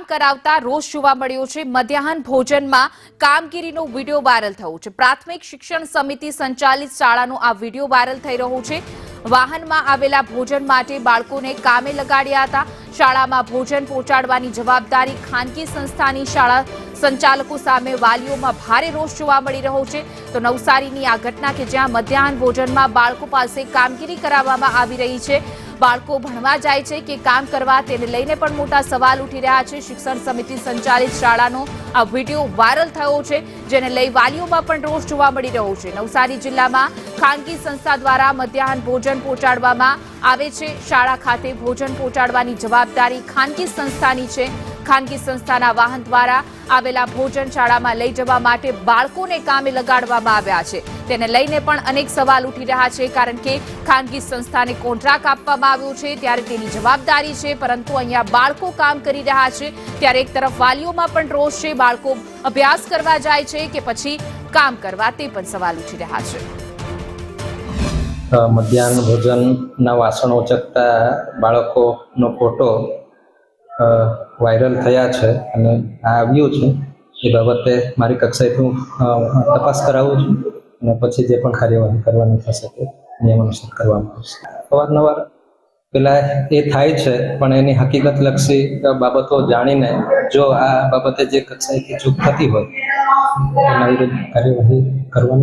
કામ કરાવતા રોષ જોવા મળ્યો છે। મધ્યાહન ભોજનમાં કામગીરીનો વિડીયો વાયરલ થયો છે। પ્રાથમિક શિક્ષણ સમિતિ સંચાલિત શાળાનો આ વિડીયો વાયરલ થઈ રહ્યો છે। વાહનમાં આવેલા ભોજન માટે બાળકોને કામે લગાડ્યા હતા। શાળામાં ભોજન પહોંચાડવાની જવાબદારી ખાનગી સંસ્થાની શાળા સંચાલકો સામે વાલીઓમાં ભારે રોષ જોવા મળી રહ્યો છે। તો નવસારીની આ ઘટના કે જ્યાં મધ્યાહન ભોજનમાં બાળકો પાસે કામગીરી કરાવવામાં આવી રહી છે। બાળકો ભણવા જાય છે કે કામ કરવા તેને લઈને પણ મોટા સવાલ ઉઠી રહ્યા છે। શિક્ષણ સમિતિ સંચાલિત શાળાનો આ વિડીયો વાયરલ થયો છે, જેને લઈ વાલીઓમાં પણ રોષ જોવા મળી રહ્યો છે। નવસારી જિલ્લામાં ખાનગી સંસ્થા દ્વારા મધ્યાહન ભોજન પહોંચાડવામાં આવે છે। શાળા ખાતે ભોજન પહોંચાડવાની જવાબદારી ખાનગી સંસ્થાની છે। ખાનગી સંસ્થાના વાહન દ્વારા આવેલા ભોજન શાળામાં લઈ જવા માટે બાળકોને કામે લગાડવામાં આવ્યા છે। તેને લઈને પણ અનેક સવાલ ઉઠી રહ્યા છે, કારણ કે ખાનગી સંસ્થાને કોન્ટ્રાક્ટ આપવામાં આવ્યો છે ત્યારે તેની જવાબદારી છે, પરંતુ અહીંયા બાળકો કામ કરી રહ્યા છે ત્યારે એક તરફ વાલીઓમાં પણ રોષ છે। બાળકો અભ્યાસ કરવા જાય છે કે પછી કામ કરવા, તે પણ સવાલ ઉઠી રહ્યા છે। મધ્યાહન ભોજનના વાસણો ઉચકતા બાળકોનો ફોટો વાયરલ થયા છે અને આ આવ્યું છે। એ બાબતે મારી કક્ષાએથી હું તપાસ કરાવું છું અને પછી જે પણ કાર્યવાહી કરવાની થશે તે નિયમ અનુસાર કરવામાં આવશે। અવારનવાર પેલા એ થાય છે, પણ એની હકીકતલક્ષી બાબતો જાણીને જો આ બાબતે જે કક્ષાએથી ચૂક થતી હોય એના વિરુદ્ધ કાર્યવાહી કરવાની